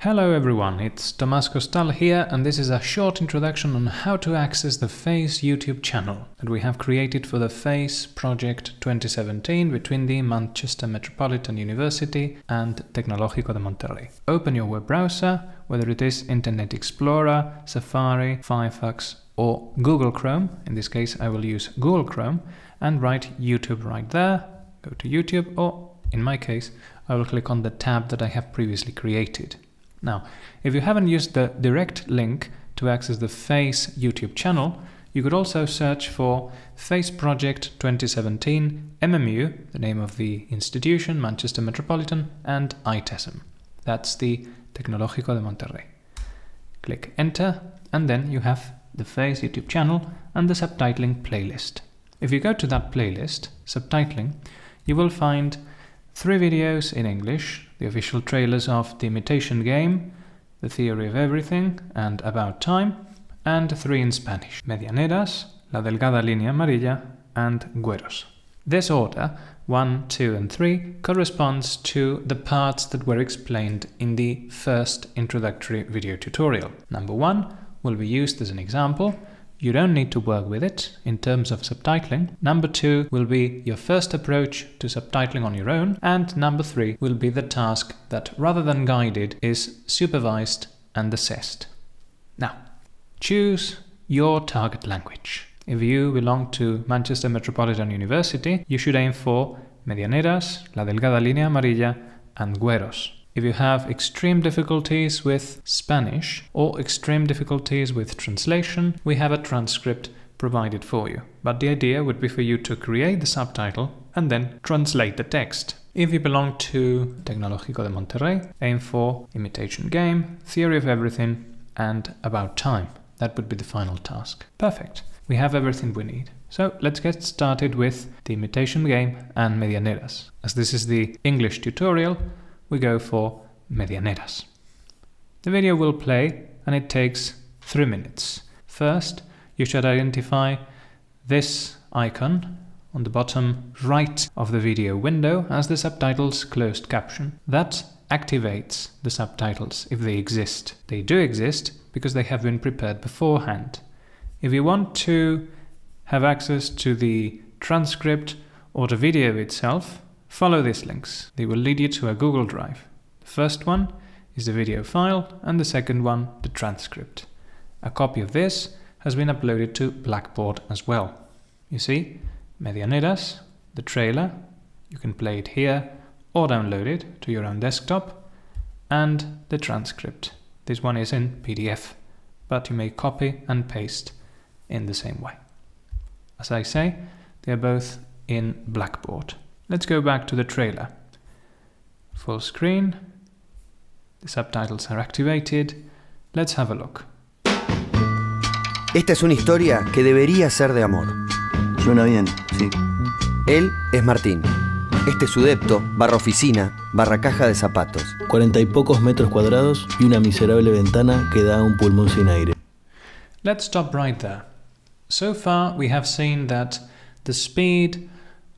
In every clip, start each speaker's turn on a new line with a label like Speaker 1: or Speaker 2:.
Speaker 1: Hello everyone, it's Tomás Costal here, and this is a short introduction on how to access the FACE YouTube channel that we have created for the FACE Project 2017 between the Manchester Metropolitan University and Tecnológico de Monterrey. Open your web browser, whether it is Internet Explorer, Safari, Firefox or Google Chrome. In this case I will use Google Chrome, and write YouTube right there. Go to YouTube, or in my case I will click on the tab that I have previously created. Now, if you haven't used the direct link to access the FACE YouTube channel, you could also search for FACE Project 2017 MMU, the name of the institution, Manchester Metropolitan, and ITESM. That's the Tecnológico de Monterrey. Click Enter, and then you have the FACE YouTube channel and the subtitling playlist. If you go to that playlist, subtitling, you will find 3 videos in English, the official trailers of The Imitation Game, The Theory of Everything, and About Time, and 3 in Spanish, Medianeras, La Delgada Línea Amarilla, and Güeros. This order, 1, 2, and 3, corresponds to the parts that were explained in the first introductory video tutorial. Number 1 will be used as an example. You don't need to work with it in terms of subtitling. Number 2 will be your first approach to subtitling on your own. And number 3 will be the task that, rather than guided, is supervised and assessed. Now, choose your target language. If you belong to Manchester Metropolitan University, you should aim for Medianeras, La Delgada Línea Amarilla, and Güeros. If you have extreme difficulties with Spanish or extreme difficulties with translation, we have a transcript provided for you. But the idea would be for you to create the subtitle and then translate the text. If you belong to Tecnológico de Monterrey, aim for Imitation Game, Theory of Everything, and About Time. That would be the final task. Perfect. We have everything we need. So let's get started with The Imitation Game and Medianeras. As this is the English tutorial, we go for Medianeras. The video will play and it takes 3 minutes. First, you should identify this icon on the bottom right of the video window as the subtitles closed caption. That activates the subtitles if they exist. They do exist because they have been prepared beforehand. If you want to have access to the transcript or the video itself, follow these links. They will lead you to a Google Drive. The first one is the video file and the second one the transcript. A copy of this has been uploaded to Blackboard as well. You see, Medianeras, the trailer, you can play it here or download it to your own desktop, and the transcript. This one is in PDF, but you may copy and paste in the same way. As I say, they are both in Blackboard. Let's go back to the trailer. Full screen. The subtitles are activated. Let's have a look.
Speaker 2: Esta es una historia que debería ser de amor.
Speaker 3: Suena bien, sí.
Speaker 2: Él es Martín. Este es su depto, barra oficina, barra caja de zapatos.
Speaker 3: 40 y pocos metros cuadrados y una miserable ventana que da a un pulmón sin aire.
Speaker 1: Let's stop right there. So far we have seen that the speed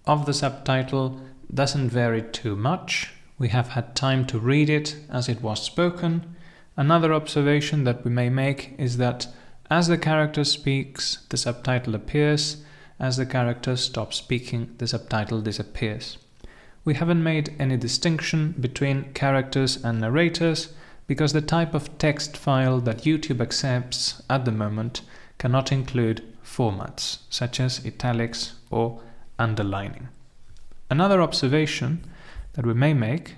Speaker 1: of the subtitle doesn't vary too much. We have had time to read it as it was spoken. Another observation that we may make is that as the character speaks, the subtitle appears. As the character stops speaking, the subtitle disappears. We haven't made any distinction between characters and narrators because the type of text file that YouTube accepts at the moment cannot include formats such as italics or underlining. Another observation that we may make,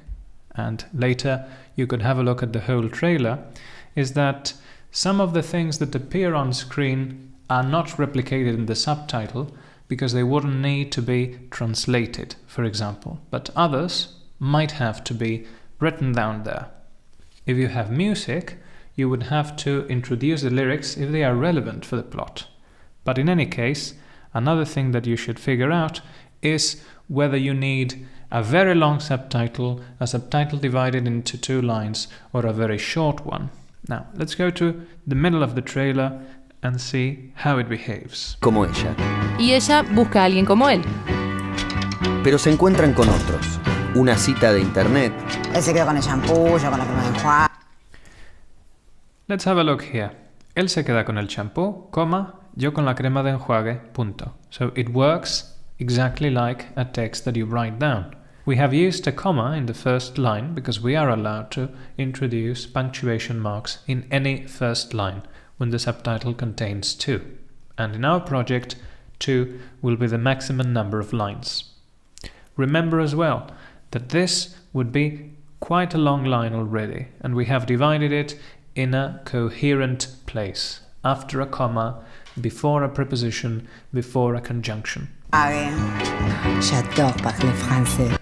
Speaker 1: and later you could have a look at the whole trailer, is that some of the things that appear on screen are not replicated in the subtitle because they wouldn't need to be translated, for example, but others might have to be written down there. If you have music, you would have to introduce the lyrics if they are relevant for the plot. But in any case, another thing that you should figure out is whether you need a very long subtitle, a subtitle divided into 2 lines, or a very short one. Now, let's go to the middle of the trailer and see how it behaves.
Speaker 2: Como ella.
Speaker 4: Y ella busca a alguien como él.
Speaker 2: Pero se encuentran con otros. Una cita de internet.
Speaker 5: Él se quedó con el shampoo, yo con la crema de enjuague.
Speaker 1: Let's have a look here. Él se queda con el champú, coma, yo con la crema de enjuague, punto. So it works exactly like a text that you write down. We have used a comma in the first line because we are allowed to introduce punctuation marks in any first line when the subtitle contains 2. And in our project, 2 will be the maximum number of lines. Remember as well that this would be quite a long line already, and we have divided it in a coherent place, after a comma, before a preposition, before a conjunction.
Speaker 5: J'adore parler français.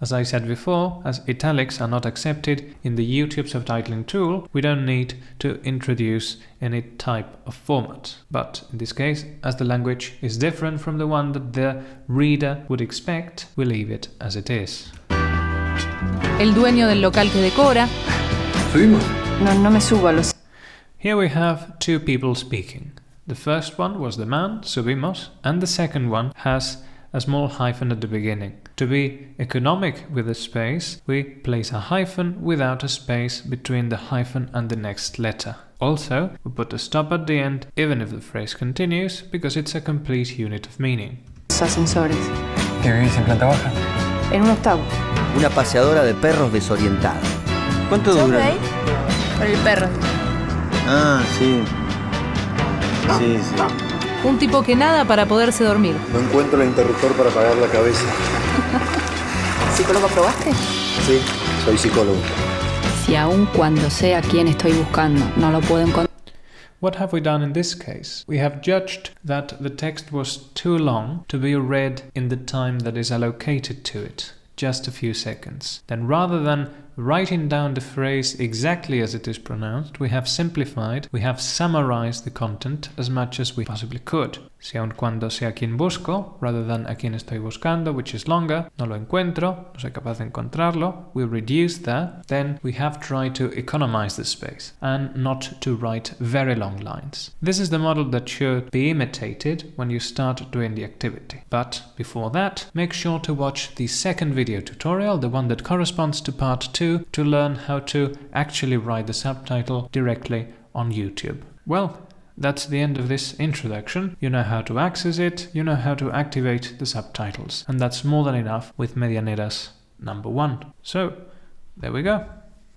Speaker 1: As I said before, as italics are not accepted in the YouTube subtitling tool, we don't need to introduce any type of format. But in this case, as the language is different from the one that the reader would expect, we leave it as it is.
Speaker 4: El dueño del local que decora.
Speaker 6: ¿Subimos?
Speaker 5: No me subo a los...
Speaker 1: Here we have 2 people speaking. The first one was the man, subimos, and the second one has a small hyphen at the beginning. To be economic with the space, we place a hyphen without a space between the hyphen and the next letter. Also, we put a stop at the end, even if the phrase continues, because it's a complete unit of meaning.
Speaker 5: ascensores.
Speaker 6: ¿Que vivís en planta baja?
Speaker 5: En un octavo.
Speaker 2: Una paseadora de perros desorientada. ¿Cuánto dura?
Speaker 5: ahí? Por el perro.
Speaker 3: Ah, sí. Sí.
Speaker 4: Un tipo que nada para poderse dormir.
Speaker 7: No encuentro el interruptor para apagar la cabeza.
Speaker 5: ¿Psicólogo probaste?
Speaker 7: Sí, soy psicólogo.
Speaker 8: Si aun cuando sé a quién estoy buscando, no lo puedo encontrar.
Speaker 1: What have we done in this case? We have judged that the text was too long to be read in the time that is allocated to it, just a few seconds. Then rather than writing down the phrase exactly as it is pronounced, we have simplified, we have summarized the content as much as we possibly could. Si aun cuando sé a quién busco, rather than a quién estoy buscando, which is longer, no lo encuentro, no soy capaz de encontrarlo, we reduce that, then we have tried to economize the space and not to write very long lines. This is the model that should be imitated when you start doing the activity. But before that, make sure to watch the second video tutorial, the one that corresponds to part 2, to learn how to actually write the subtitle directly on YouTube. Well, that's the end of this introduction. You know how to access it, you know how to activate the subtitles, and that's more than enough with Medianeras number 1. So, there we go.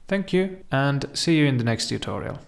Speaker 1: Thank you, and see you in the next tutorial.